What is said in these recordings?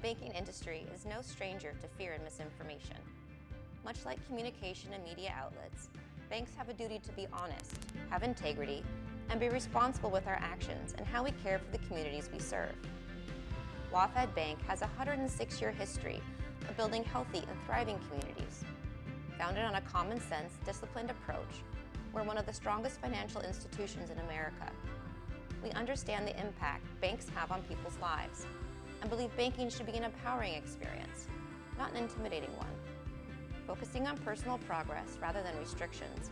banking industry is no stranger to fear and misinformation. Much like communication and media outlets, banks have a duty to be honest, have integrity, and be responsible with our actions and how we care for the communities we serve. WaFd Bank has a 106-year history of building healthy and thriving communities. Founded on a common sense, disciplined approach, we're one of the strongest financial institutions in America. We understand the impact banks have on people's lives and believe banking should be an empowering experience, not an intimidating one. Focusing on personal progress rather than restrictions,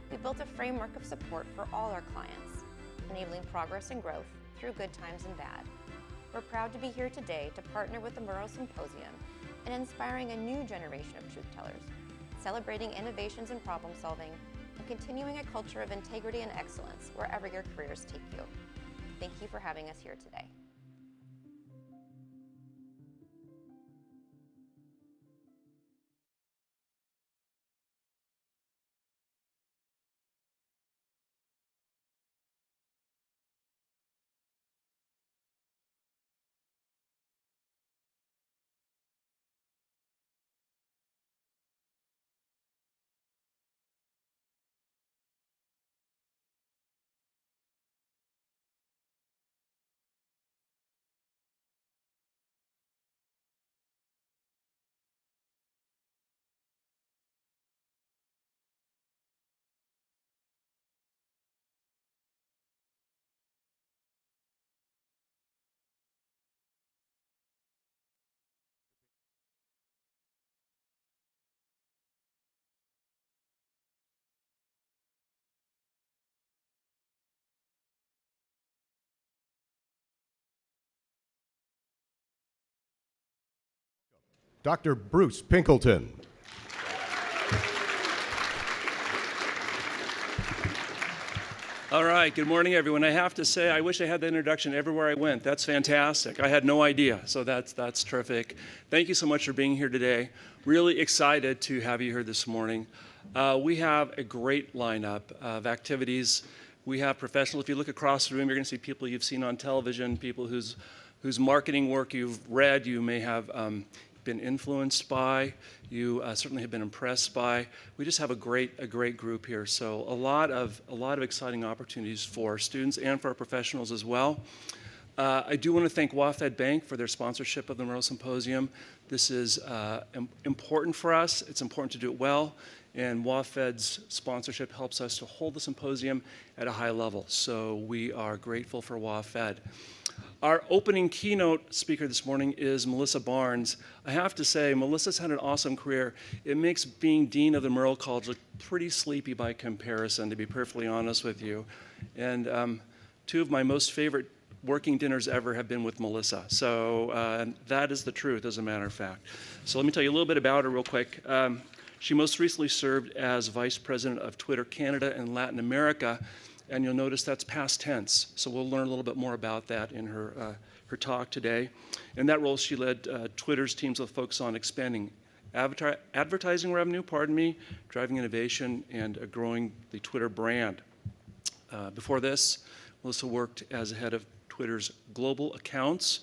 we built a framework of support for all our clients, enabling progress and growth through good times and bad. We're proud to be here today to partner with the Murrow Symposium and inspiring a new generation of truth tellers, celebrating innovations in problem solving, and continuing a culture of integrity and excellence wherever your careers take you. Thank you for having us here today. Dr. Bruce Pinkleton. All right, good morning, everyone. I have to say, I wish I had that introduction everywhere I went. That's fantastic. I had no idea, so that's terrific. Thank you so much for being here today. Really excited to have you here this morning. We have a great lineup of activities. We have professionals. If you look across the room, you're going to see people you've seen on television, people whose marketing work you've read, you may have been influenced by, you certainly have been impressed by. We just have a great group here. So a lot of exciting opportunities for students and for our professionals as well. I do want to thank WaFd Bank for their sponsorship of the Murrow Symposium. This is important for us. It's important to do it well. And WaFd's sponsorship helps us to hold the symposium at a high level. So we are grateful for WaFd. Our opening keynote speaker this morning is Melissa Barnes. I have to say, Melissa's had an awesome career. It makes being dean of the Murrow College look pretty sleepy by comparison, to be perfectly honest with you. And two of my most favorite working dinners ever have been with Melissa. So that is the truth, as a matter of fact. So let me tell you a little bit about her real quick. She most recently served as Vice President of Twitter Canada and Latin America. And you'll notice that's past tense. So we'll learn a little bit more about that in her talk today. In that role, she led Twitter's teams with focus on expanding advertising revenue, driving innovation, and growing the Twitter brand. Before this, Melissa worked as the head of Twitter's global accounts.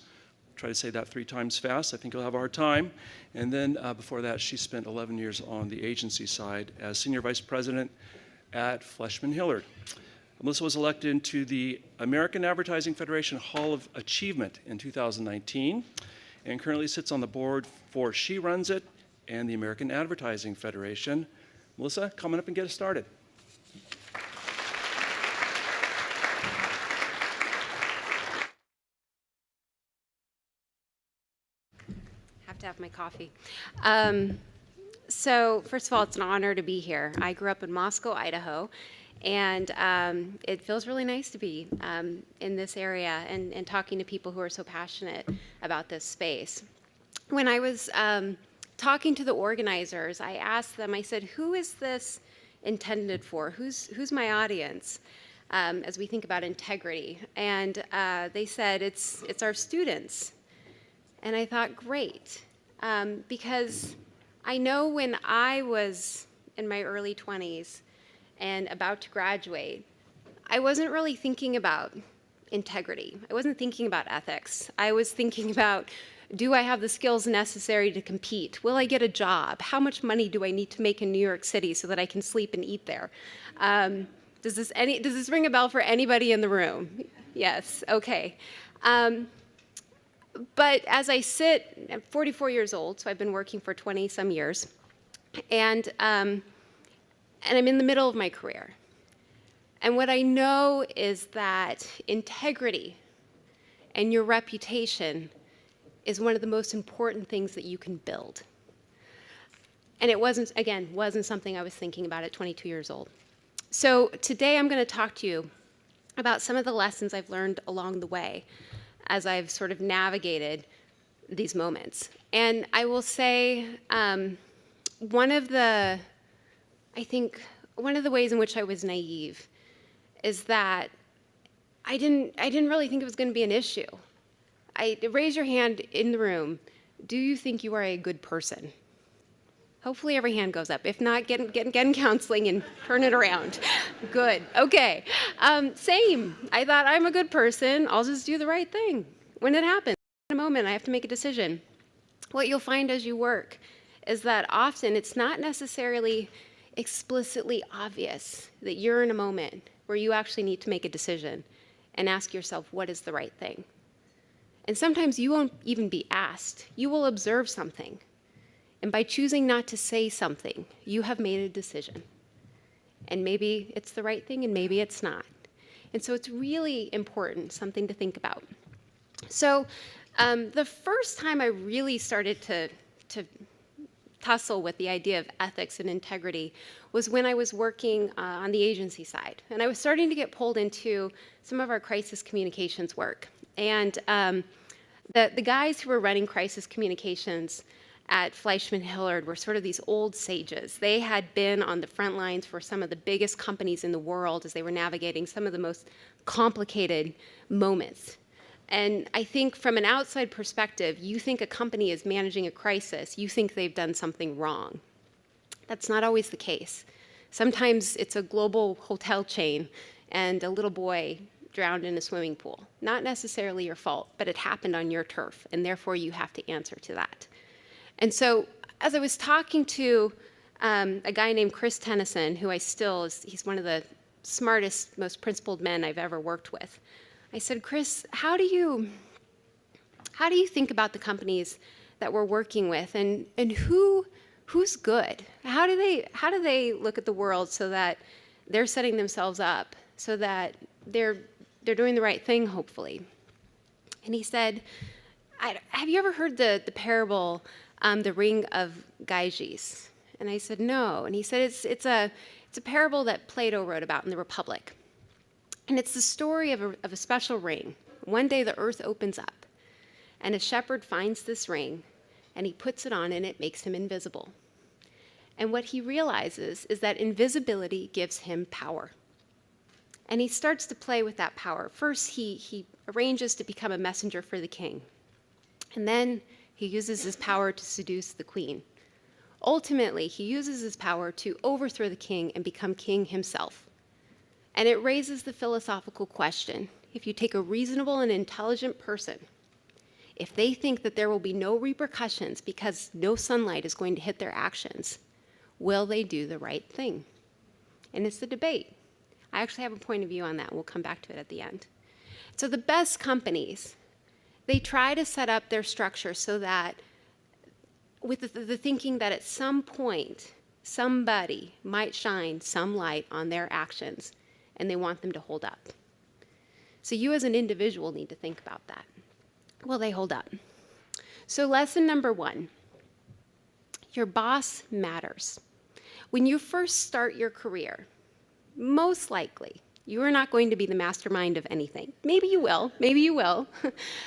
Try to say that 3 times fast. I think you'll have a hard time. And then before that, she spent 11 years on the agency side as Senior Vice President at Fleshman Hillard. Melissa was elected into the American Advertising Federation Hall of Achievement in 2019 and currently sits on the board for She Runs It and the American Advertising Federation. Melissa, coming up and get us started. Have to have my coffee. So first of all, it's an honor to be here. I grew up in Moscow, Idaho. And it feels really nice to be in this area and talking to people who are so passionate about this space. When I was talking to the organizers, I asked them, I said, who is this intended for? Who's my audience as we think about integrity? And they said, it's our students. And I thought, great, because I know when I was in my early 20s, and about to graduate, I wasn't really thinking about integrity. I wasn't thinking about ethics. I was thinking about Do I have the skills necessary to compete? Will I get a job? How much money do I need to make in New York City so that I can sleep and eat there? Does this ring a bell for anybody in the room? Yes, okay. But as I sit, I'm 44 years old, so I've been working for 20 some years, and I'm in the middle of my career. And what I know is that integrity and your reputation is one of the most important things that you can build. And it wasn't something I was thinking about at 22 years old. So today I'm going to talk to you about some of the lessons I've learned along the way as I've sort of navigated these moments. And I will say one of the ways in which I was naive is that I didn't really think it was going to be an issue. Raise your hand in the room. Do you think you are a good person? Hopefully every hand goes up. If not, get in counseling and turn it around. Good. Okay. Same. I thought I'm a good person. I'll just do the right thing. When it happens, in a moment, I have to make a decision. What you'll find as you work is that often it's not necessarily explicitly obvious that you're in a moment where you actually need to make a decision and ask yourself, what is the right thing? And sometimes you won't even be asked. You will observe something. And by choosing not to say something, you have made a decision. And maybe it's the right thing and maybe it's not. And so it's really important, something to think about. So the first time I really started to tussle with the idea of ethics and integrity was when I was working on the agency side. And I was starting to get pulled into some of our crisis communications work. And the guys who were running crisis communications at Fleischman Hillard were sort of these old sages. They had been on the front lines for some of the biggest companies in the world as they were navigating some of the most complicated moments. And I think from an outside perspective, you think a company is managing a crisis, you think they've done something wrong. That's not always the case. Sometimes it's a global hotel chain and a little boy drowned in a swimming pool. Not necessarily your fault, but it happened on your turf, and therefore you have to answer to that. And so as I was talking to a guy named Chris Tennyson, who he's one of the smartest, most principled men I've ever worked with, I said, Chris, how do you think about the companies that we're working with, and who's good? How do they look at the world so that they're setting themselves up so that they're doing the right thing, hopefully? And he said, have you ever heard the parable, the Ring of Gyges? And I said, no. And he said, it's a parable that Plato wrote about in the Republic. And it's the story of a special ring. One day the earth opens up, and a shepherd finds this ring, and he puts it on, and it makes him invisible. And what he realizes is that invisibility gives him power. And he starts to play with that power. First, he arranges to become a messenger for the king. And then he uses his power to seduce the queen. Ultimately, he uses his power to overthrow the king and become king himself. And it raises the philosophical question, if you take a reasonable and intelligent person, if they think that there will be no repercussions because no sunlight is going to hit their actions, will they do the right thing? And it's the debate. I actually have a point of view on that. We'll come back to it at the end. So the best companies, they try to set up their structure so that with the thinking that at some point, somebody might shine some light on their actions, and they want them to hold up. So you as an individual need to think about that. Will they hold up? So lesson number 1, your boss matters. When you first start your career, most likely, you are not going to be the mastermind of anything. Maybe you will,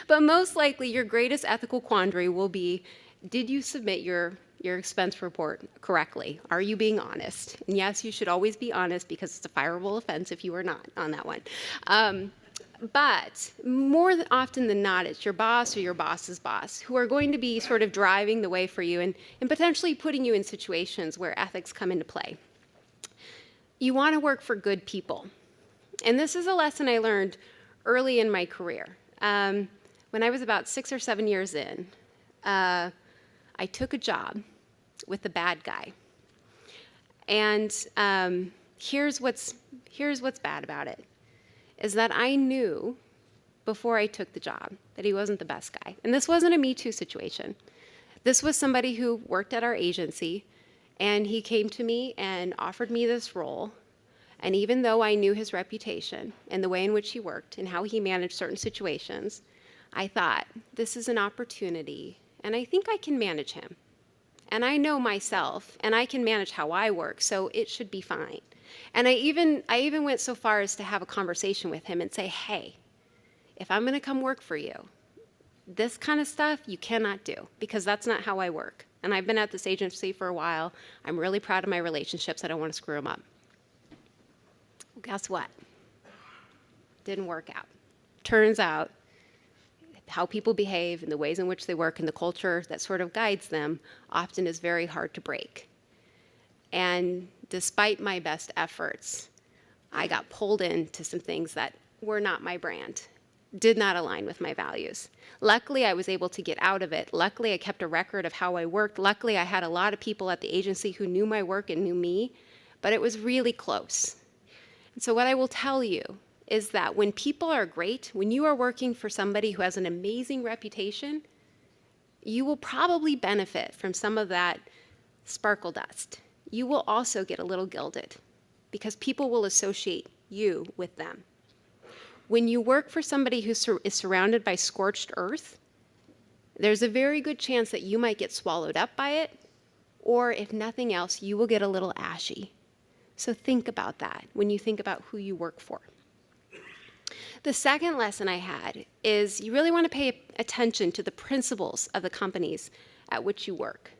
but most likely your greatest ethical quandary will be, did you submit your expense report correctly? Are you being honest? And yes, you should always be honest because it's a fireable offense if you are not on that one. But more often than not, it's your boss or your boss's boss who are going to be sort of driving the way for you and potentially putting you in situations where ethics come into play. You want to work for good people. And this is a lesson I learned early in my career. When I was about 6 or 7 years in, I took a job with a bad guy. And here's what's bad about it, is that I knew before I took the job that he wasn't the best guy. And this wasn't a Me Too situation. This was somebody who worked at our agency, and he came to me and offered me this role. And even though I knew his reputation and the way in which he worked and how he managed certain situations, I thought, this is an opportunity, and I think I can manage him. And I know myself, and I can manage how I work, so it should be fine. And I even went so far as to have a conversation with him and say, hey, if I'm going to come work for you, this kind of stuff you cannot do, because that's not how I work. And I've been at this agency for a while. I'm really proud of my relationships. I don't want to screw them up. Well, guess what? Didn't work out. Turns out how people behave and the ways in which they work and the culture that sort of guides them often is very hard to break. And despite my best efforts, I got pulled into some things that were not my brand, did not align with my values. Luckily, I was able to get out of it. Luckily, I kept a record of how I worked. Luckily, I had a lot of people at the agency who knew my work and knew me, but it was really close. And so what I will tell you is that when people are great, when you are working for somebody who has an amazing reputation, you will probably benefit from some of that sparkle dust. You will also get a little gilded because people will associate you with them. When you work for somebody who is surrounded by scorched earth, there's a very good chance that you might get swallowed up by it, or if nothing else, you will get a little ashy. So think about that when you think about who you work for. The second lesson I had is you really want to pay attention to the principles of the companies at which you work.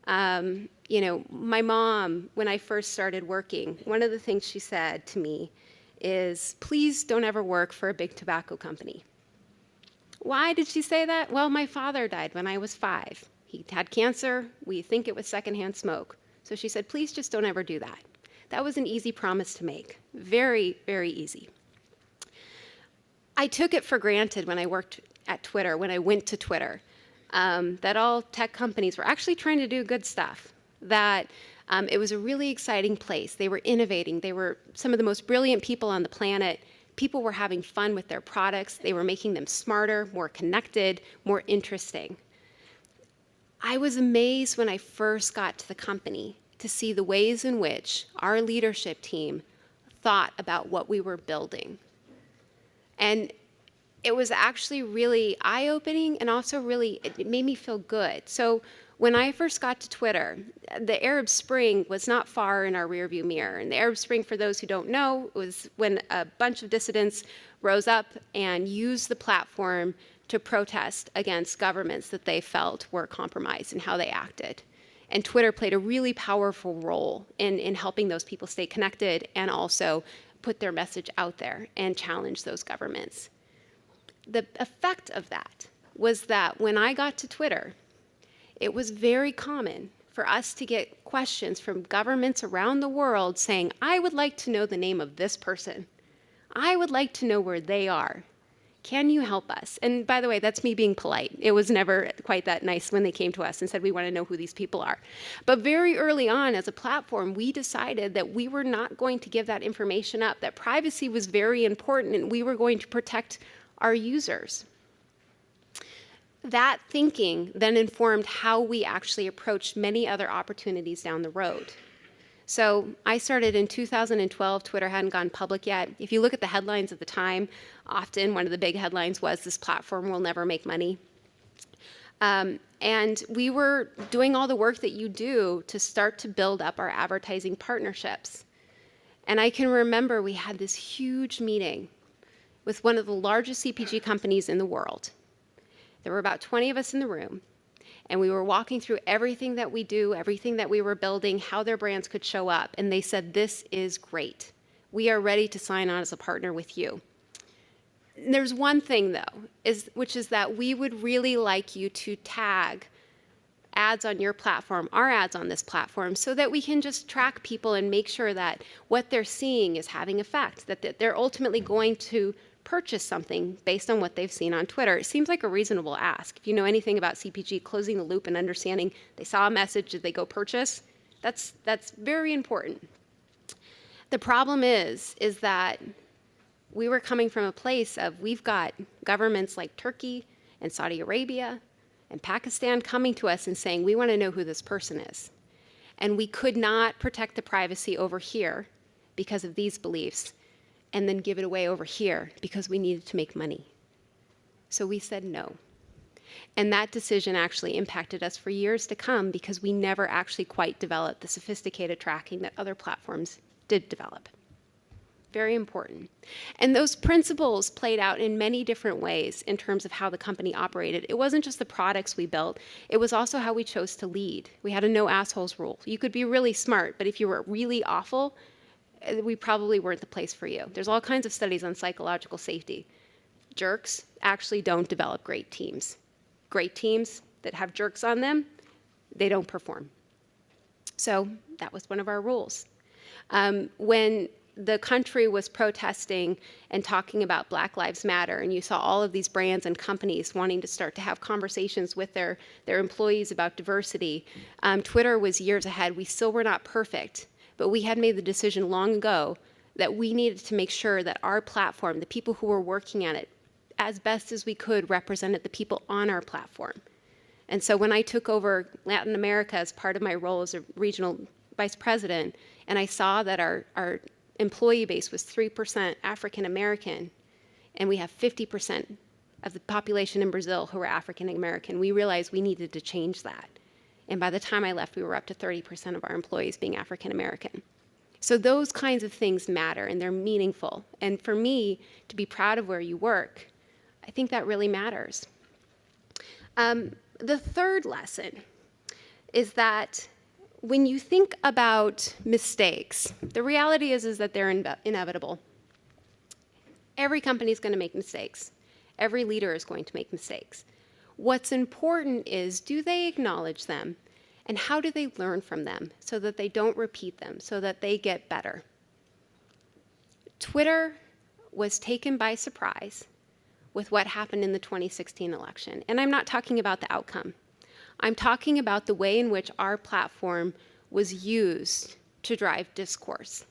You know, my mom, when I first started working, one of the things she said to me is, please don't ever work for a big tobacco company. Why did she say that? Well, my father died when I was 5. He had cancer. We think it was secondhand smoke. So she said, please just don't ever do that. That was an easy promise to make. Very, very easy. I took it for granted when I worked at Twitter, when I went to Twitter, that all tech companies were actually trying to do good stuff, that it was a really exciting place. They were innovating. They were some of the most brilliant people on the planet. People were having fun with their products. They were making them smarter, more connected, more interesting. I was amazed when I first got to the company to see the ways in which our leadership team thought about what we were building. And it was actually really eye-opening, and also really, it made me feel good. So when I first got to Twitter, the Arab Spring was not far in our rearview mirror. And the Arab Spring, for those who don't know, was when a bunch of dissidents rose up and used the platform to protest against governments that they felt were compromised in how they acted. And Twitter played a really powerful role in helping those people stay connected and also put their message out there and challenge those governments. The effect of that was that when I got to Twitter, it was very common for us to get questions from governments around the world saying, I would like to know the name of this person. I would like to know where they are. Can you help us? And by the way, that's me being polite. It was never quite that nice when they came to us and said, we want to know who these people are. But very early on as a platform, we decided that we were not going to give that information up, that privacy was very important, and we were going to protect our users. That thinking then informed how we actually approached many other opportunities down the road. So I started in 2012. Twitter hadn't gone public yet. If you look at the headlines at the time, often one of the big headlines was, this platform will never make money. And we were doing all the work that you do to start to build up our advertising partnerships. And I can remember we had this huge meeting with one of the largest CPG companies in the world. There were about 20 of us in the room. And we were walking through everything that we do, everything that we were building, how their brands could show up. And they said, this is great. We are ready to sign on as a partner with you. And there's one thing, though, which is that we would really like you to tag ads on your platform, our ads on this platform, so that we can just track people and make sure that what they're seeing is having effect, that they're ultimately going to purchase something based on what they've seen on Twitter. It seems like a reasonable ask. If you know anything about CPG, closing the loop and understanding they saw a message, did they go purchase? That's very important. The problem is that we were coming from a place of we've got governments like Turkey and Saudi Arabia and Pakistan coming to us and saying, we want to know who this person is. And we could not protect the privacy over here because of these beliefs and then give it away over here because we needed to make money. So we said no. And that decision actually impacted us for years to come because we never actually quite developed the sophisticated tracking that other platforms did develop. Very important. And those principles played out in many different ways in terms of how the company operated. It wasn't just the products we built, it was also how we chose to lead. We had a no assholes rule. You could be really smart, but if you were really awful, we probably weren't the place for you. There's all kinds of studies on psychological safety. Jerks actually don't develop great teams. Great teams that have jerks on them, they don't perform. So that was one of our rules. When the country was protesting and talking about Black Lives Matter, and you saw all of these brands and companies wanting to start to have conversations with their employees about diversity, Twitter was years ahead. We still were not perfect, but we had made the decision long ago that we needed to make sure that our platform, the people who were working on it, as best as we could, represented the people on our platform. And so when I took over Latin America as part of my role as a regional vice president, and I saw that our employee base was 3% African American, and we have 50% of the population in Brazil who are African American, we realized we needed to change that. And by the time I left, we were up to 30% of our employees being African American. So those kinds of things matter, and they're meaningful. And for me, to be proud of where you work, I think that really matters. The third lesson is that when you think about mistakes, the reality is that they're inevitable. Every company is going to make mistakes. Every leader is going to make mistakes. What's important is, do they acknowledge them, and how do they learn from them so that they don't repeat them, so that they get better? Twitter was taken by surprise with what happened in the 2016 election. And I'm not talking about the outcome. I'm talking about the way in which our platform was used to drive discourse.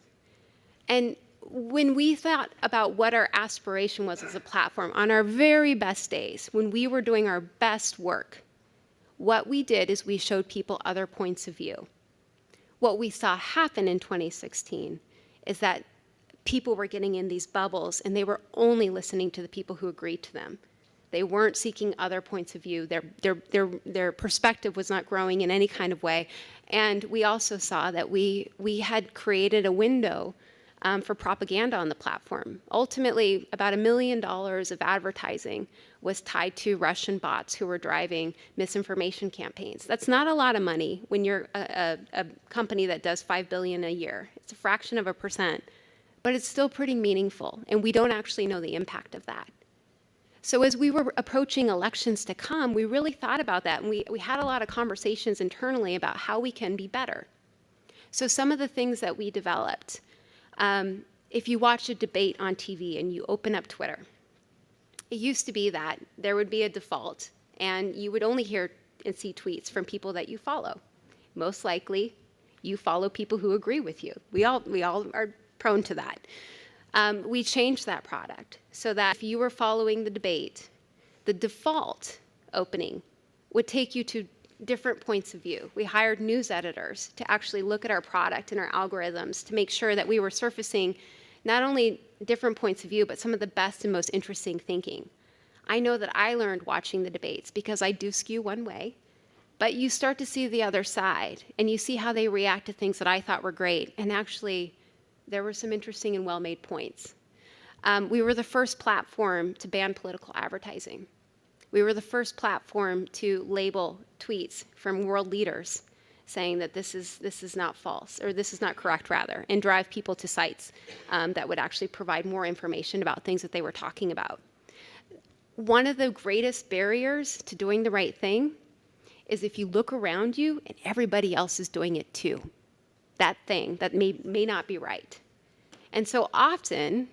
And when we thought about what our aspiration was as a platform, on our very best days, when we were doing our best work, what we did is we showed people other points of view. What we saw happen in 2016 is that people were getting in these bubbles, and they were only listening to the people who agreed to them. They weren't seeking other points of view. Their perspective was not growing in any kind of way. And we also saw that we had created a window for propaganda on the platform. Ultimately, about $1 million of advertising was tied to Russian bots who were driving misinformation campaigns. That's not a lot of money when you're a company that does $5 billion a year. It's a fraction of a percent, but it's still pretty meaningful, and we don't actually know the impact of that. So as we were approaching elections to come, we really thought about that, and we had a lot of conversations internally about how we can be better. So some of the things that we developed, if you watch a debate on TV and you open up Twitter, it used to be that there would be a default, and you would only hear and see tweets from people that you follow. Most likely, you follow people who agree with you. We all are prone to that. We changed that product so that if you were following the debate, the default opening would take you to different points of view. We hired news editors to actually look at our product and our algorithms to make sure that we were surfacing not only different points of view, but some of the best and most interesting thinking. I know that I learned watching the debates because I do skew one way, but you start to see the other side, and you see how they react to things that I thought were great, and actually, there were some interesting and well-made points. We were the first platform to ban political advertising. We were the first platform to label tweets from world leaders saying that this is not false, or this is not correct, rather, and drive people to sites that would actually provide more information about things that they were talking about. One of the greatest barriers to doing the right thing is if you look around you and everybody else is doing it too. That thing that may not be right. And so often,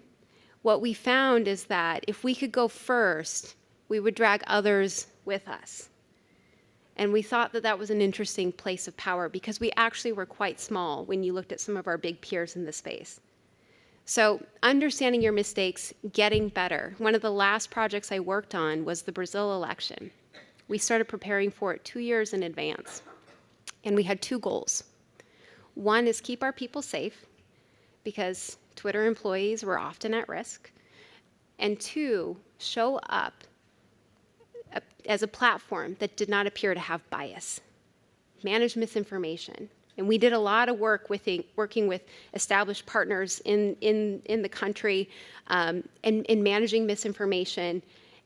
what we found is that if we could go first, we would drag others with us. And we thought that that was an interesting place of power because we actually were quite small when you looked at some of our big peers in the space. So understanding your mistakes, getting better. One of the last projects I worked on was the Brazil election. We started preparing for it 2 years in advance. And we had 2 goals. One is keep our people safe, because Twitter employees were often at risk. And 2, show up as a platform that did not appear to have bias, manage misinformation. And we did a lot of work working with established partners in the country in managing misinformation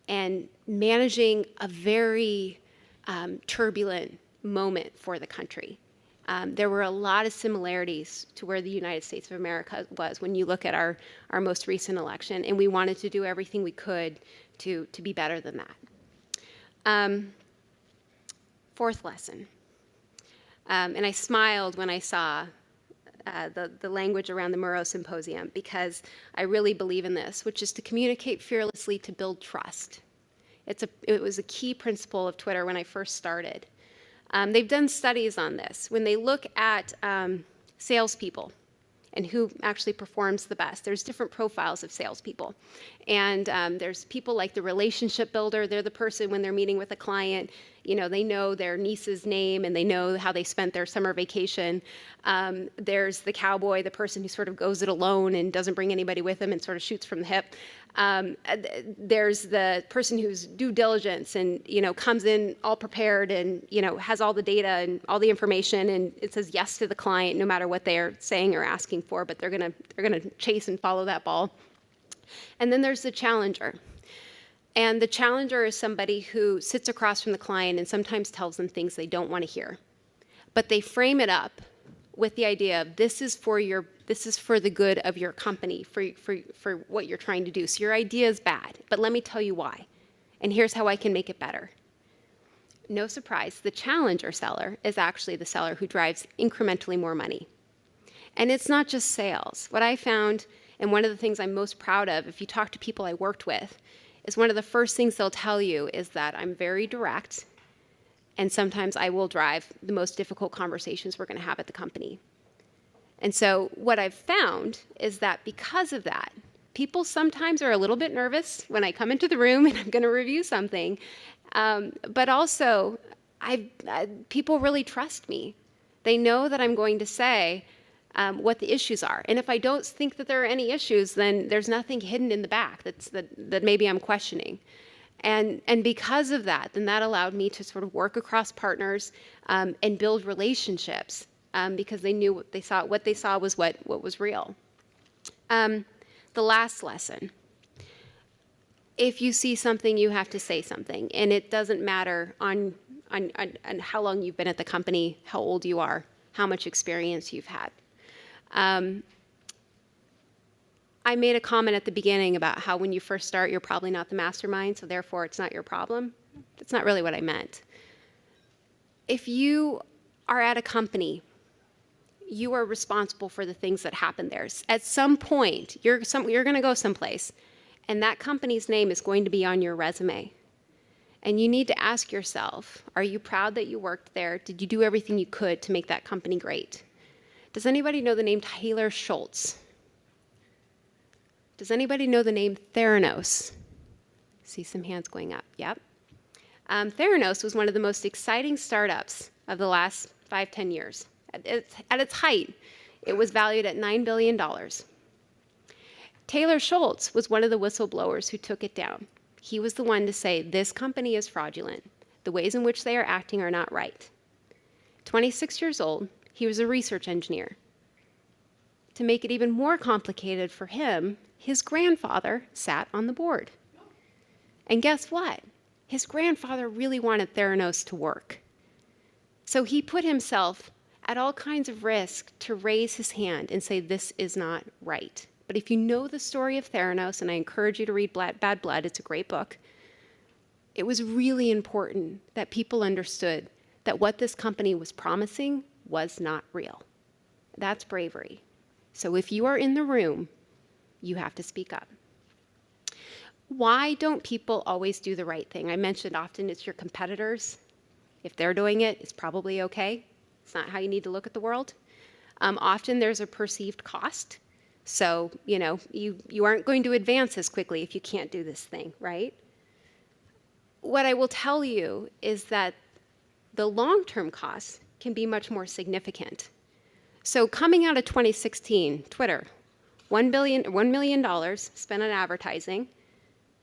and managing a very turbulent moment for the country. There were a lot of similarities to where the United States of America was when you look at our most recent election, and we wanted to do everything we could to be better than that. 4th lesson. And I smiled when I saw the language around the Murrow Symposium, because I really believe in this, which is to communicate fearlessly to build trust. It was a key principle of Twitter when I first started. They've done studies on this. When they look at salespeople and who actually performs the best, there's different profiles of salespeople. And there's people like the relationship builder. They're the person when they're meeting with a client, you know, they know their niece's name and they know how they spent their summer vacation. There's the cowboy, the person who sort of goes it alone and doesn't bring anybody with him and sort of shoots from the hip. There's the person who's due diligence and, you know, comes in all prepared and, you know, has all the data and all the information and it says yes to the client no matter what they're saying or asking for, but they're gonna chase and follow that ball. And then there's the challenger. And the challenger is somebody who sits across from the client and sometimes tells them things they don't want to hear. But they frame it up with the idea of this is for the good of your company, for what you're trying to do. So your idea is bad, but let me tell you why. And here's how I can make it better. No surprise, the challenger seller is actually the seller who drives incrementally more money. And it's not just sales. What I found, and one of the things I'm most proud of, if you talk to people I worked with, is one of the first things they'll tell you is that I'm very direct, and sometimes I will drive the most difficult conversations we're going to have at the company. And so what I've found is that because of that, people sometimes are a little bit nervous when I come into the room and I'm going to review something, but also people really trust me. They know that I'm going to say what the issues are. And if I don't think that there are any issues, then there's nothing hidden in the back that maybe I'm questioning. And because of that, then that allowed me to sort of work across partners and build relationships because they knew what they saw was what was real. The last lesson. If you see something, you have to say something. And it doesn't matter on how long you've been at the company, how old you are, how much experience you've had. I made a comment at the beginning about how when you first start, you're probably not the mastermind, so therefore it's not your problem. That's not really what I meant. If you are at a company, you are responsible for the things that happen there. At some point, you're going to go someplace, and that company's name is going to be on your resume. And you need to ask yourself, are you proud that you worked there? Did you do everything you could to make that company great? Does anybody know the name Taylor Schultz? Does anybody know the name Theranos? See some hands going up. Yep. Theranos was one of the most exciting startups of the last 5-10 years. At its height, it was valued at $9 billion. Taylor Schultz was one of the whistleblowers who took it down. He was the one to say, this company is fraudulent. The ways in which they are acting are not right. 26 years old, he was a research engineer. To make it even more complicated for him, his grandfather sat on the board. And guess what? His grandfather really wanted Theranos to work. So he put himself at all kinds of risk to raise his hand and say, this is not right. But if you know the story of Theranos, and I encourage you to read Bad Blood, it's a great book, it was really important that people understood that what this company was promising was not real. That's bravery. So if you are in the room, you have to speak up. Why don't people always do the right thing? I mentioned often it's your competitors. If they're doing it, it's probably okay. It's not how you need to look at the world. Often there's a perceived cost. So, you aren't going to advance as quickly if you can't do this thing, right? What I will tell you is that the long-term costs can be much more significant. So coming out of 2016, Twitter, $1 million spent on advertising.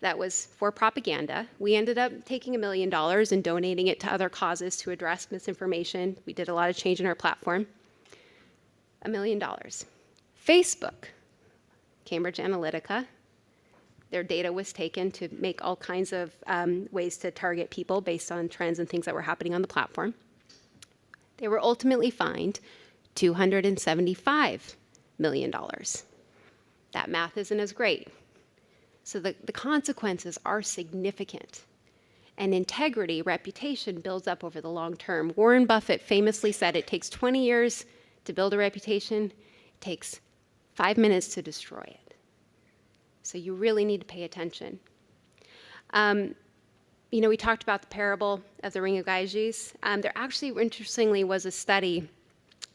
That was for propaganda. We ended up taking $1 million and donating it to other causes to address misinformation. We did a lot of change in our platform. $1 million. Facebook, Cambridge Analytica, their data was taken to make all kinds of ways to target people based on trends and things that were happening on the platform. They were ultimately fined $275 million. That math isn't as great. So the consequences are significant. And integrity, reputation, builds up over the long term. Warren Buffett famously said it takes 20 years to build a reputation. It takes 5 minutes to destroy it. So you really need to pay attention. We talked about the parable of the ring of Gyges. There actually, interestingly, was a study.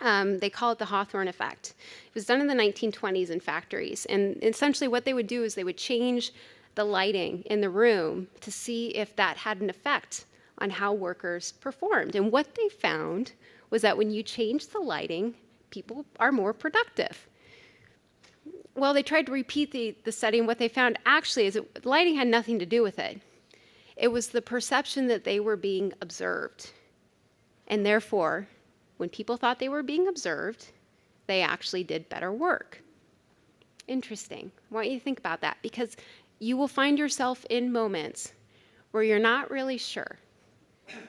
They call it the Hawthorne effect. It was done in the 1920s in factories. And essentially what they would do is they would change the lighting in the room to see if that had an effect on how workers performed. And what they found was that when you change the lighting, people are more productive. Well, they tried to repeat the study, and what they found actually is that lighting had nothing to do with it. It was the perception that they were being observed. And therefore, when people thought they were being observed, they actually did better work. Interesting. I want you to think about that, because you will find yourself in moments where you're not really sure.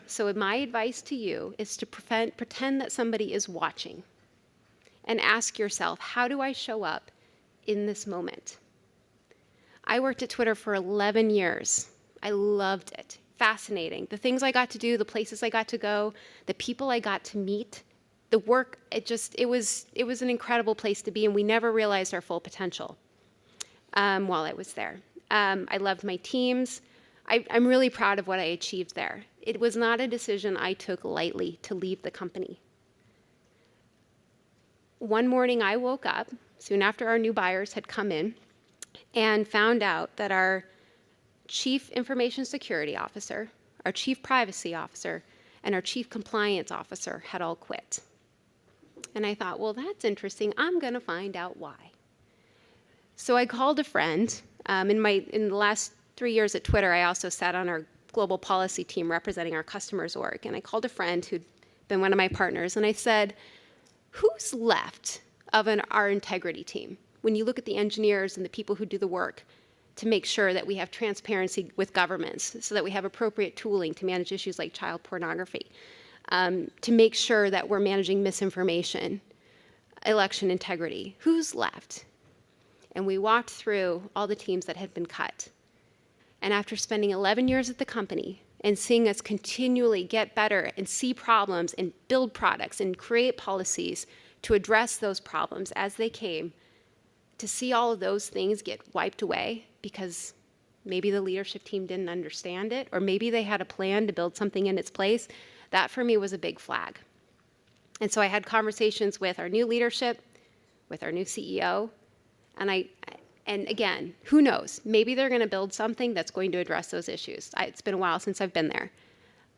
So my advice to you is to pretend that somebody is watching and ask yourself, how do I show up in this moment? I worked at Twitter for 11 years. I loved it. Fascinating. The things I got to do, the places I got to go, the people I got to meet, the work, it was an incredible place to be, and we never realized our full potential while I was there. I loved my teams. I'm really proud of what I achieved there. It was not a decision I took lightly to leave the company. One morning I woke up, soon after our new buyers had come in, and found out that our Chief Information Security Officer, our Chief Privacy Officer, and our Chief Compliance Officer had all quit. And I thought, well, that's interesting. I'm going to find out why. So I called a friend. In the last 3 years at Twitter, I also sat on our global policy team representing our customers' org. And I called a friend who'd been one of my partners, and I said, who's left of our integrity team? When you look at the engineers and the people who do the work to make sure that we have transparency with governments, so that we have appropriate tooling to manage issues like child pornography, to make sure that we're managing misinformation, election integrity. Who's left? And we walked through all the teams that had been cut. And after spending 11 years at the company and seeing us continually get better and see problems and build products and create policies to address those problems as they came, to see all of those things get wiped away because maybe the leadership team didn't understand it, or maybe they had a plan to build something in its place, that for me was a big flag. And so I had conversations with our new leadership, with our new CEO, and again, who knows? Maybe they're going to build something that's going to address those issues. It's been a while since I've been there.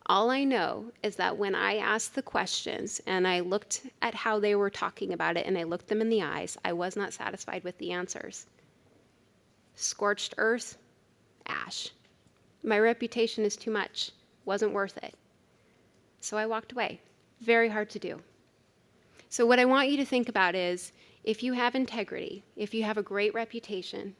All I know is that when I asked the questions and I looked at how they were talking about it and I looked them in the eyes, I was not satisfied with the answers. Scorched earth, ash. My reputation is too much. Wasn't worth it. So I walked away. Very hard to do. So what I want you to think about is, if you have integrity, if you have a great reputation,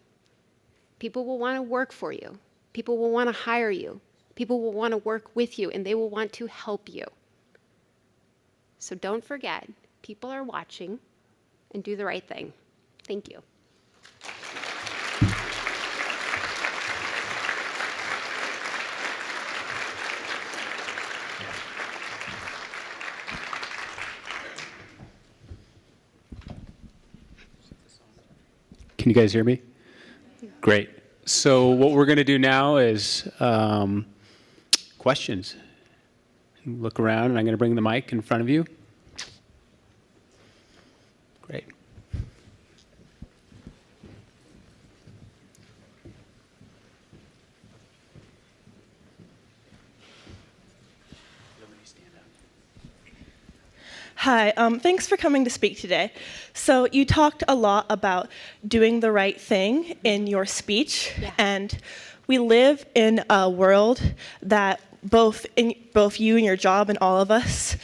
people will want to work for you. People will want to hire you. People will want to work with you, and they will want to help you. So don't forget, people are watching, and do the right thing. Thank you. Can you guys hear me? Great. So what we're going to do now is questions. Look around, and I'm going to bring the mic in front of you. Great. Hi, thanks for coming to speak today. So you talked a lot about doing the right thing in your speech, and we live in a world that both you and your job and all of us,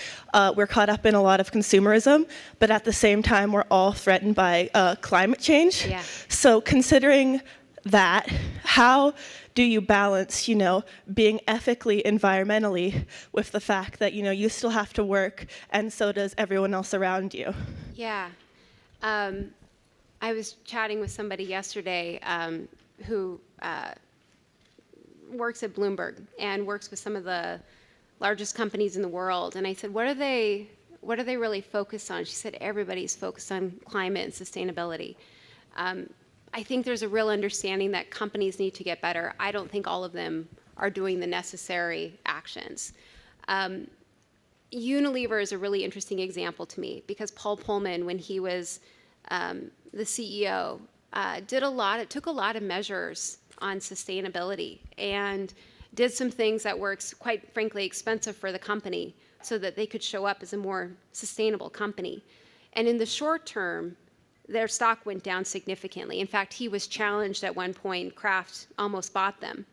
we're caught up in a lot of consumerism, but at the same time, we're all threatened by climate change. Yeah. So considering that, how do you balance, being ethically, environmentally, with the fact that, you still have to work, and so does everyone else around you? Yeah. I was chatting with somebody yesterday who works at Bloomberg and works with some of the largest companies in the world. And I said, what are they really focused on? She said, everybody's focused on climate and sustainability. I think there's a real understanding that companies need to get better. I don't think all of them are doing the necessary actions. Unilever is a really interesting example to me because Paul Pullman, when he was the CEO, took a lot of measures on sustainability and did some things that were quite frankly expensive for the company so that they could show up as a more sustainable company. And in the short term, their stock went down significantly. In fact, he was challenged at one point. Kraft almost bought them.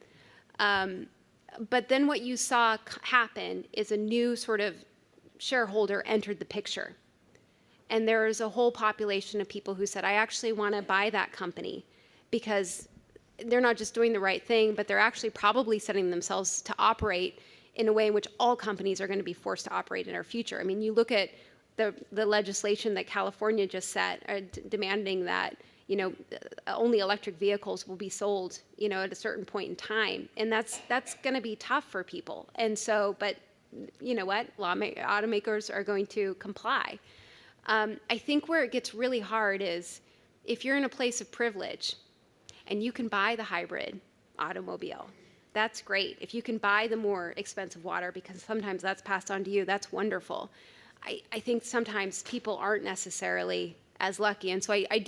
But then what you saw happen is a new sort of shareholder entered the picture. And there is a whole population of people who said, I actually want to buy that company because they're not just doing the right thing, but they're actually probably setting themselves to operate in a way in which all companies are going to be forced to operate in our future. I mean, you look at the legislation that California just set, demanding that only electric vehicles will be sold at a certain point in time, and that's going to be tough for people. And so, but you know what, automakers are going to comply. I think where it gets really hard is if you're in a place of privilege and you can buy the hybrid automobile. That's great. If you can buy the more expensive water, because sometimes that's passed on to you, that's wonderful. I think sometimes people aren't necessarily as lucky. And so I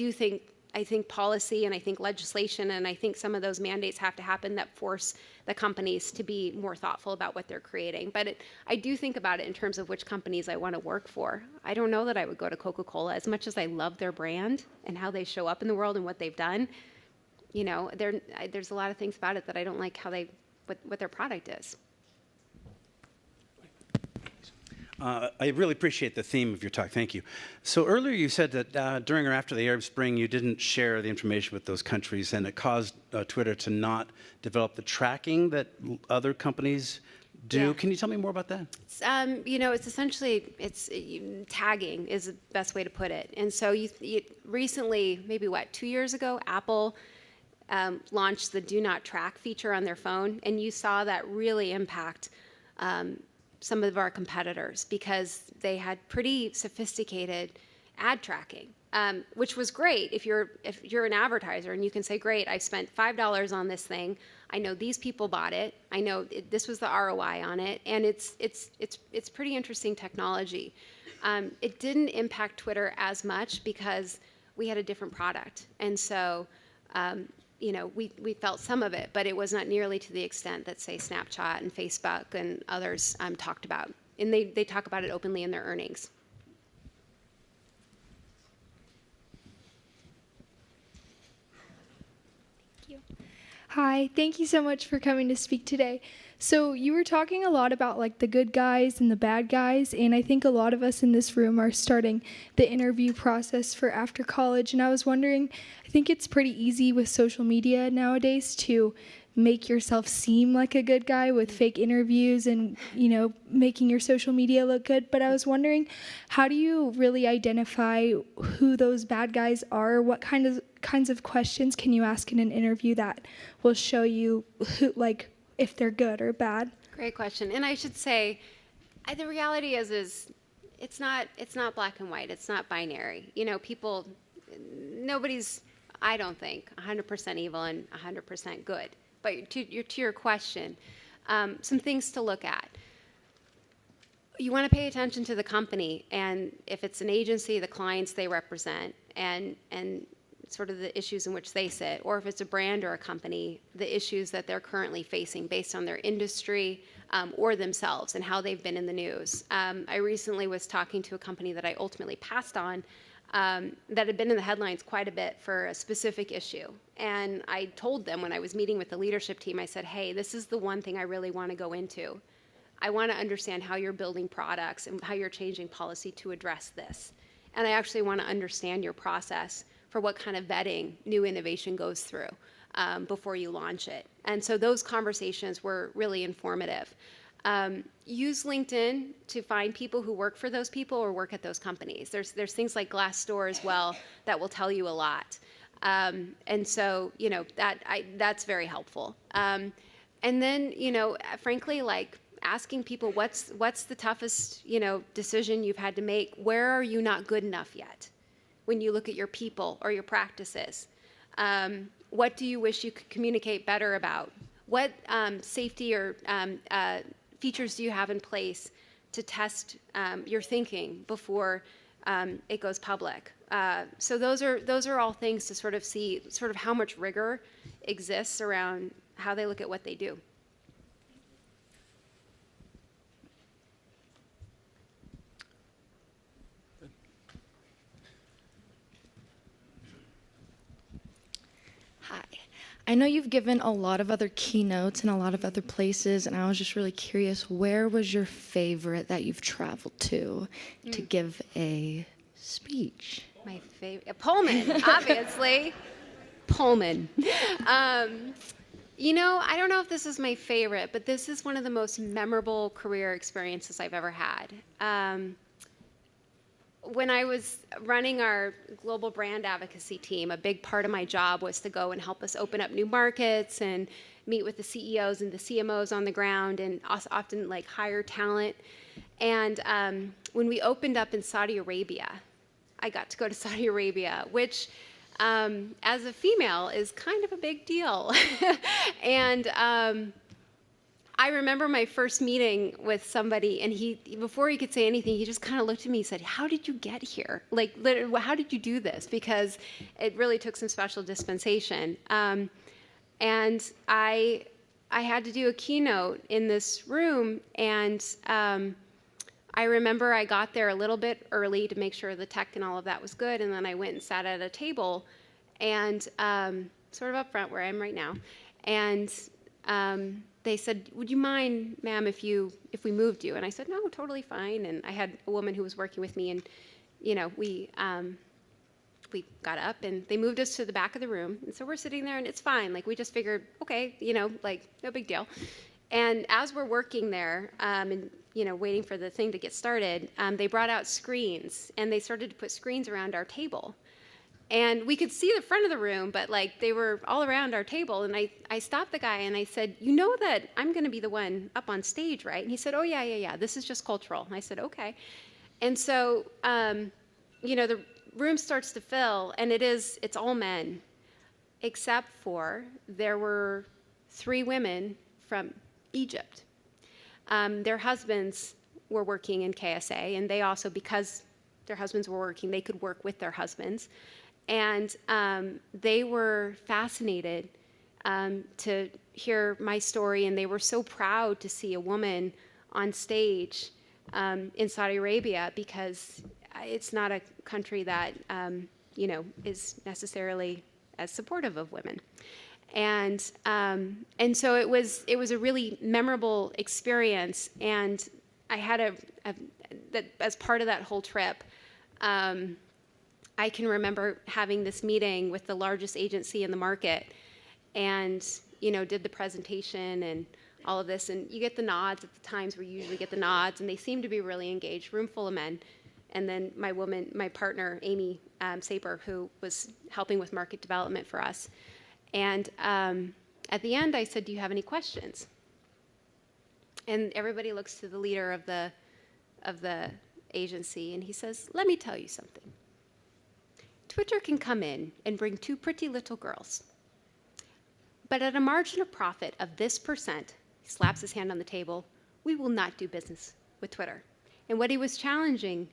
think policy and I think legislation and I think some of those mandates have to happen that force the companies to be more thoughtful about what they're creating. But I do think about it in terms of which companies I want to work for. I don't know that I would go to Coca-Cola as much as I love their brand and how they show up in the world and what they've done. There's a lot of things about it that I don't like what their product is. I really appreciate the theme of your talk. Thank you. So earlier you said that during or after the Arab Spring, you didn't share the information with those countries, and it caused Twitter to not develop the tracking that other companies do. Yeah. Can you tell me more about that? It's essentially tagging is the best way to put it. And so you recently, maybe 2 years ago, Apple launched the Do Not Track feature on their phone, and you saw that really impact some of our competitors because they had pretty sophisticated ad tracking, which was great if you're an advertiser and you can say, great, I spent $5 on this thing. I know these people bought it. I know this was the ROI on it, and it's pretty interesting technology. It didn't impact Twitter as much because we had a different product, and so we felt some of it, but it was not nearly to the extent that, say, Snapchat and Facebook and others talked about. And they talk about it openly in their earnings. Thank you. Hi, thank you so much for coming to speak today. So you were talking a lot about the good guys and the bad guys, and I think a lot of us in this room are starting the interview process for after college, and I was wondering, I think it's pretty easy with social media nowadays to make yourself seem like a good guy with fake interviews and, making your social media look good, but I was wondering, how do you really identify who those bad guys are? What kinds of questions can you ask in an interview that will show you who, if they're good or bad? Great question. And I should say, the reality is it's not black and white. It's not binary. Nobody's I don't think, 100% evil and 100% good. But to your question, some things to look at. You want to pay attention to the company, and if it's an agency, the clients they represent, and sort of the issues in which they sit, or if it's a brand or a company, the issues that they're currently facing based on their industry or themselves and how they've been in the news. I recently was talking to a company that I ultimately passed on that had been in the headlines quite a bit for a specific issue. And I told them when I was meeting with the leadership team, I said, hey, this is the one thing I really want to go into. I want to understand how you're building products and how you're changing policy to address this. And I actually want to understand your process for what kind of vetting new innovation goes through before you launch it. And so those conversations were really informative. Use LinkedIn to find people who work for those people or work at those companies. There's things like Glassdoor as well that will tell you a lot. And so, you know, that's very helpful. And then, you know, frankly, like asking people what's the toughest, you know, decision you've had to make? Where are you not good enough yet? When you look at your people or your practices, what do you wish you could communicate better about? What safety or features do you have in place to test your thinking before it goes public? So those are all things to sort of see sort of how much rigor exists around how they look at what they do. Hi. I know you've given a lot of other keynotes in a lot of other places, and I was just really curious, where was your favorite that you've traveled to give a speech? My favorite, Pullman, obviously. Pullman. You know, I don't know if this is my favorite, but this is one of the most memorable career experiences I've ever had. When I was running our global brand advocacy team, a big part of my job was to go and help us open up new markets and meet with the CEOs and the CMOs on the ground, and also often like hire talent. And when we opened up in Saudi Arabia, I got to go to Saudi Arabia, which as a female is kind of a big deal. And I remember my first meeting with somebody, and before he could say anything, he just kind of looked at me and said, how did you get here? Like, literally, how did you do this? Because it really took some special dispensation. And I had to do a keynote in this room, and I remember I got there a little bit early to make sure the tech and all of that was good, and then I went and sat at a table, and sort of up front where I am right now, and they said, would you mind, ma'am, if we moved you? And I said, no, totally fine. And I had a woman who was working with me, and you know, we got up and they moved us to the back of the room. And so we're sitting there and it's fine. Like we just figured, okay, you know, like no big deal. And as we're working there and you know, waiting for the thing to get started, they brought out screens and they started to put screens around our table. And we could see the front of the room, but like they were all around our table. And I stopped the guy and I said, you know that I'm going to be the one up on stage, right? And he said, oh, yeah. This is just cultural. And I said, okay. And so, you know, the room starts to fill, and it's all men, except for there were 3 women from Egypt. Their husbands were working in KSA, and they also, because their husbands were working, they could work with their husbands. And they were fascinated to hear my story, and they were so proud to see a woman on stage in Saudi Arabia, because it's not a country that you know, is necessarily as supportive of women. And so it was a really memorable experience, and I had that as part of that whole trip. I can remember having this meeting with the largest agency in the market, and you know, did the presentation and all of this, and you get the nods at the times where you usually get the nods, and they seem to be really engaged. Room full of men, and then my partner Amy Saper, who was helping with market development for us, and at the end I said, "Do you have any questions?" And everybody looks to the leader of the agency, and he says, "Let me tell you something. Twitter can come in and bring 2 pretty little girls, but at a margin of profit of this percent, he slaps his hand on the table, we will not do business with Twitter. And what he was challenging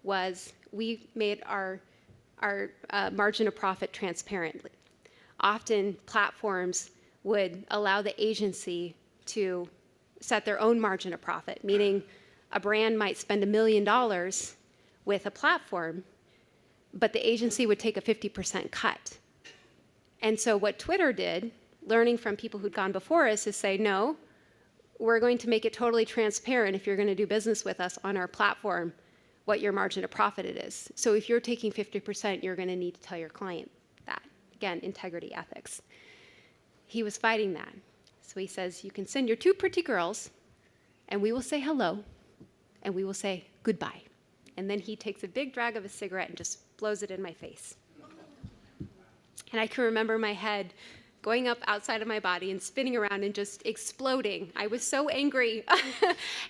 was we made our margin of profit transparent. Often platforms would allow the agency to set their own margin of profit, meaning a brand might spend $1 million with a platform, but the agency would take a 50% cut. And so what Twitter did, learning from people who'd gone before us, is say, no, we're going to make it totally transparent if you're going to do business with us on our platform, what your margin of profit it is. So if you're taking 50%, you're going to need to tell your client that. Again, integrity, ethics. He was fighting that. So he says, you can send your 2 pretty girls, and we will say hello, and we will say goodbye. And then he takes a big drag of a cigarette and just blows it in my face. And I can remember my head going up outside of my body and spinning around and just exploding. I was so angry.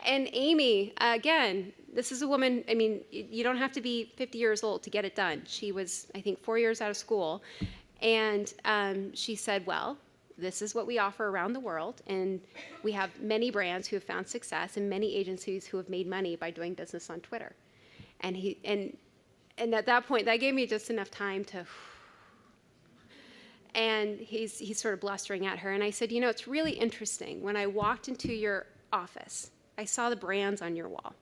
And Amy, again, this is a woman, I mean, you don't have to be 50 years old to get it done. She was, I think, 4 years out of school. And she said, well, this is what we offer around the world. And we have many brands who have found success and many agencies who have made money by doing business on Twitter. And at that point, that gave me just enough time to, and he's sort of blustering at her. And I said, you know, it's really interesting. When I walked into your office, I saw the brands on your wall.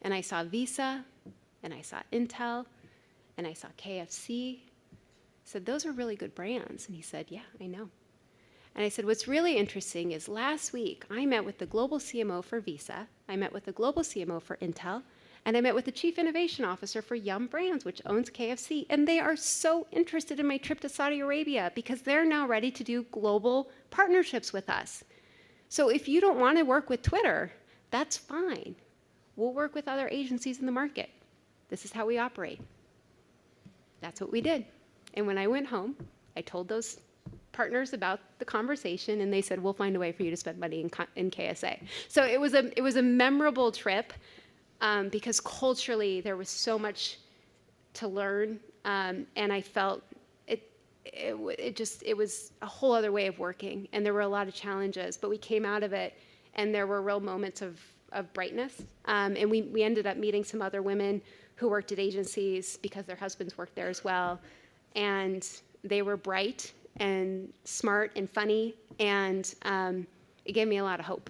And I saw Visa, and I saw Intel, and I saw KFC. I said, those are really good brands. And he said, yeah, I know. And I said, what's really interesting is last week, I met with the global CMO for Visa, I met with the global CMO for Intel, and I met with the Chief Innovation Officer for Yum Brands, which owns KFC, and they are so interested in my trip to Saudi Arabia because they're now ready to do global partnerships with us. So if you don't want to work with Twitter, that's fine. We'll work with other agencies in the market. This is how we operate. That's what we did. And when I went home, I told those partners about the conversation, and they said, we'll find a way for you to spend money in KSA. So it was a memorable trip. Because culturally there was so much to learn, and I felt it was a whole other way of working, and there were a lot of challenges, but we came out of it, and there were real moments of brightness, and we ended up meeting some other women who worked at agencies because their husbands worked there as well, and they were bright and smart and funny, and it gave me a lot of hope.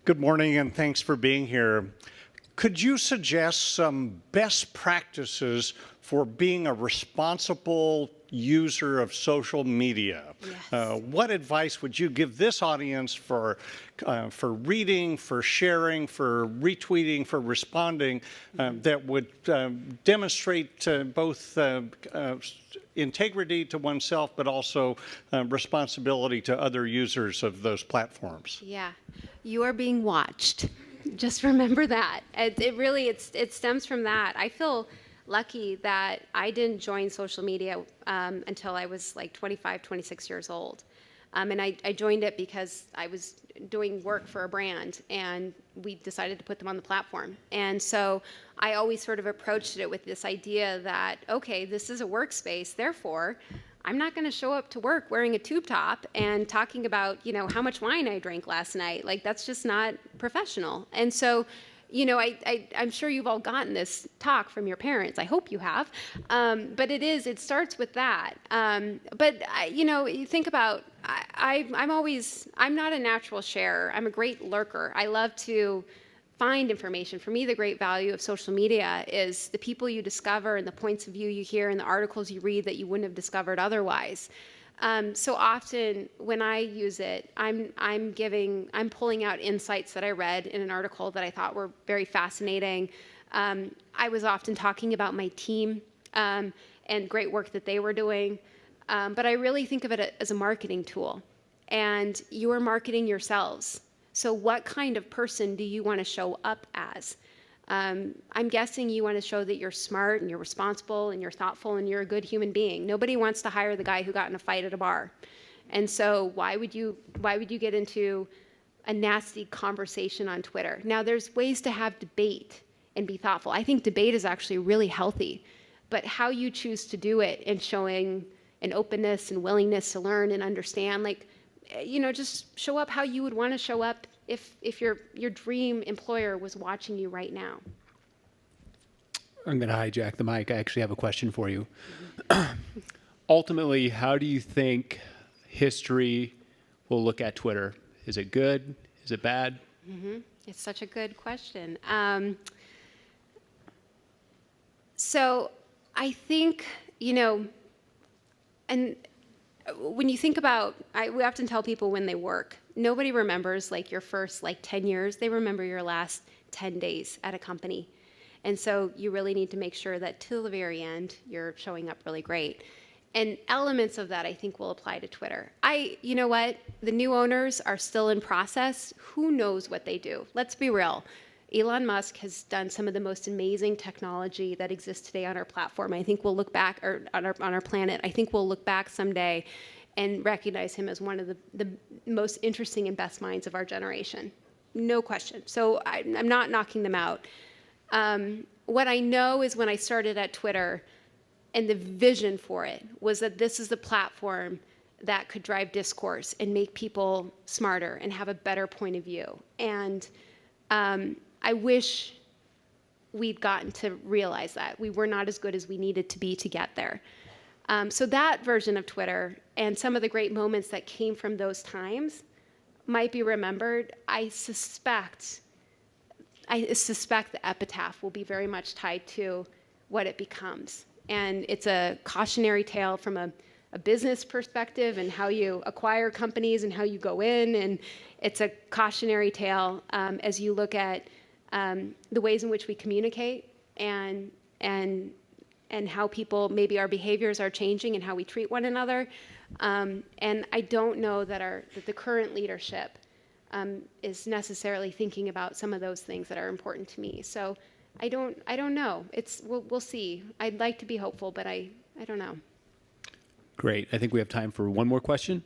Good morning, and thanks for being here. Could you suggest some best practices for being a responsible user of social media? Yes. What advice would you give this audience for reading, for sharing, for retweeting, for responding that would demonstrate both integrity to oneself, but also responsibility to other users of those platforms? Yeah. You are being watched. Just remember that. It stems from that. I feel lucky that I didn't join social media until I was like 25, 26 years old. And I joined it because I was doing work for a brand, and we decided to put them on the platform. And so I always sort of approached it with this idea that, okay, this is a workspace, therefore, I'm not going to show up to work wearing a tube top and talking about, you know, how much wine I drank last night. Like, that's just not professional. And so, you know, I'm sure you've all gotten this talk from your parents. I hope you have. But it starts with that. You know, you think about, I'm not a natural sharer. I'm a great lurker. I love to find information. For me, the great value of social media is the people you discover and the points of view you hear and the articles you read that you wouldn't have discovered otherwise. So often when I use it, I'm pulling out insights that I read in an article that I thought were very fascinating. I was often talking about my team and great work that they were doing. But I really think of it as a marketing tool. And you are marketing yourselves. So what kind of person do you want to show up as? I'm guessing you want to show that you're smart and you're responsible and you're thoughtful and you're a good human being. Nobody wants to hire the guy who got in a fight at a bar. And so why would you get into a nasty conversation on Twitter. Now, there's ways to have debate and be thoughtful. I think debate is actually really healthy, but how you choose to do it and showing an openness and willingness to learn and understand, like, just show up how you would want to show up if your dream employer was watching you right now. I'm going to hijack the mic. I actually have a question for you. Ultimately, how do you think history will look at Twitter? Is it good? Is it bad? It's such a good question. So I think, and when you think about, we often tell people when they work, nobody remembers like your first 10 years. They remember your last 10 days at a company. And so you really need to make sure that till the very end, you're showing up really great. And elements of that, I think, will apply to Twitter. You know what? The new owners are still in process. Who knows what they do? Let's be real. Elon Musk has done some of the most amazing technology that exists today on our platform. I think we'll look back, or on our planet, I think we'll look back someday and recognize him as one of the most interesting and best minds of our generation. No question. So I'm not knocking them out. What I know is when I started at Twitter, and the vision for it was that this is the platform that could drive discourse and make people smarter and have a better point of view. And I wish we'd gotten to realize that. We were not as good as we needed to be to get there. So that version of Twitter and some of the great moments that came from those times might be remembered. I suspect the epitaph will be very much tied to what it becomes. And it's a cautionary tale from a business perspective and how you acquire companies and how you go in. And it's a cautionary tale as you look at the ways in which we communicate and how people, maybe our behaviors are changing and how we treat one another. And I don't know that the current leadership is necessarily thinking about some of those things that are important to me. So I don't know. We'll see. I'd like to be hopeful, but I don't know. Great. I think we have time for one more question.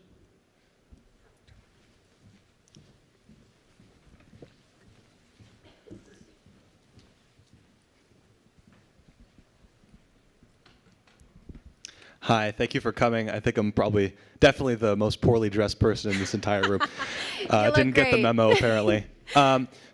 Hi, thank you for coming. I think I'm definitely the most poorly dressed person in this entire room. Didn't get the memo, apparently.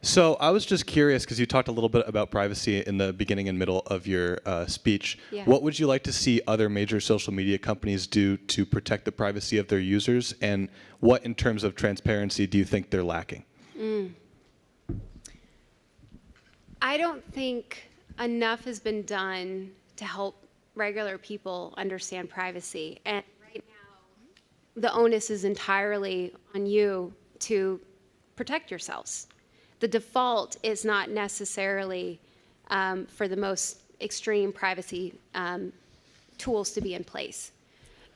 So I was just curious, because you talked a little bit about privacy in the beginning and middle of your speech. Yeah. What would you like to see other major social media companies do to protect the privacy of their users? And what, in terms of transparency, do you think they're lacking? I don't think enough has been done to help regular people understand privacy. And right now, the onus is entirely on you to protect yourselves. The default is not necessarily for the most extreme privacy tools to be in place.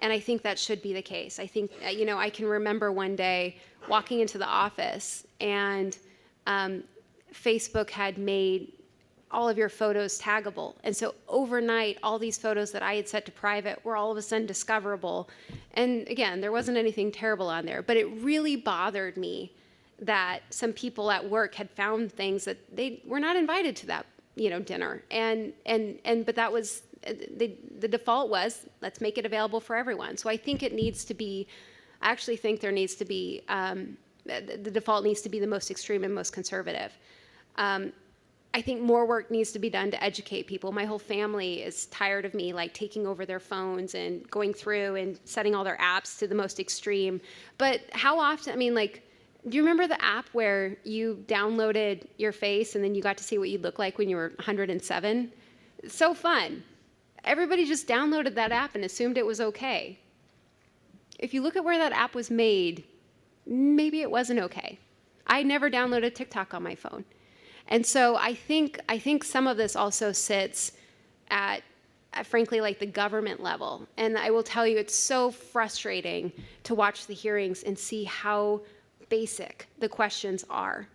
And I think that should be the case. I think, I can remember one day walking into the office and Facebook had made all of your photos taggable. And so overnight, all these photos that I had set to private were all of a sudden discoverable. And again, there wasn't anything terrible on there, but it really bothered me that some people at work had found things that they were not invited to that, dinner. But that was, the default was, let's make it available for everyone. So I think I actually think there needs to be, the default needs to be the most extreme and most conservative. I think more work needs to be done to educate people. My whole family is tired of me taking over their phones and going through and setting all their apps to the most extreme. But how often, do you remember the app where you downloaded your face and then you got to see what you'd look like when you were 107? It's so fun. Everybody just downloaded that app and assumed it was okay. If you look at where that app was made, maybe it wasn't okay. I never downloaded TikTok on my phone. And so I think some of this also sits at frankly, the government level. And I will tell you, it's so frustrating to watch the hearings and see how basic the questions are.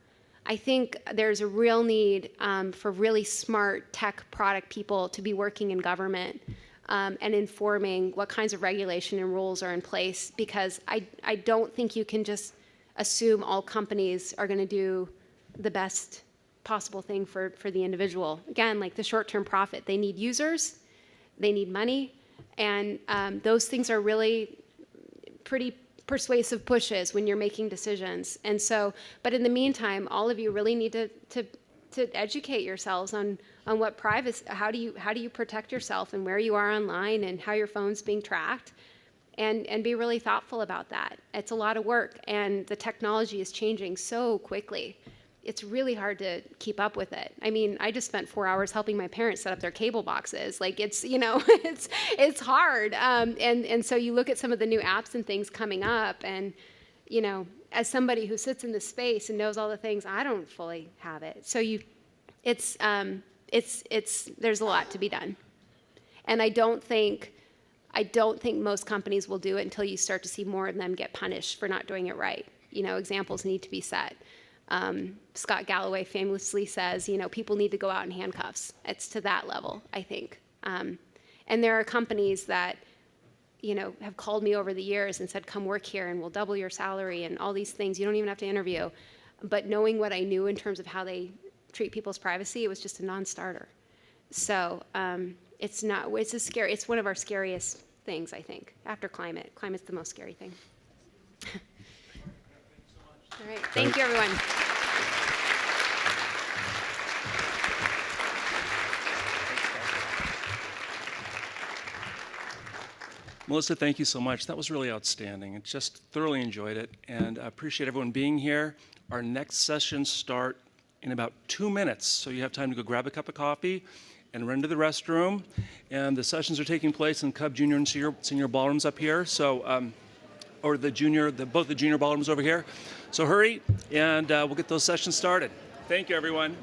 I think there's a real need for really smart tech product people to be working in government and informing what kinds of regulation and rules are in place, because I don't think you can just assume all companies are going to do the best possible thing for the individual. Again, like the short-term profit, they need users, they need money, and those things are really pretty persuasive pushes when you're making decisions. And so, but in the meantime, all of you really need to educate yourselves on what privacy, how do you protect yourself and where you are online and how your phone's being tracked, and be really thoughtful about that. It's a lot of work, and the technology is changing so quickly. It's really hard to keep up with it. I mean, I just spent 4 hours helping my parents set up their cable boxes. Like, it's, you know, it's hard. And so you look at some of the new apps and things coming up, and, you know, as somebody who sits in this space and knows all the things, I don't fully have it. So there's a lot to be done. And I don't think most companies will do it until you start to see more of them get punished for not doing it right. You know, examples need to be set. Scott Galloway famously says, you know, people need to go out in handcuffs. It's to that level, I think. And there are companies that, you know, have called me over the years and said, come work here and we'll double your salary and all these things. You don't even have to interview. But knowing what I knew in terms of how they treat people's privacy, it was just a non-starter. So it's one of our scariest things, I think, after climate. Climate's the most scary thing. All right, thank you, everyone. Melissa, thank you so much. That was really outstanding. I just thoroughly enjoyed it, and I appreciate everyone being here. Our next sessions start in about 2 minutes, so you have time to go grab a cup of coffee and run to the restroom. And the sessions are taking place in Cub Junior and Senior ballrooms up here. So, or both the junior ballrooms over here. So hurry, and we'll get those sessions started. Thank you, everyone.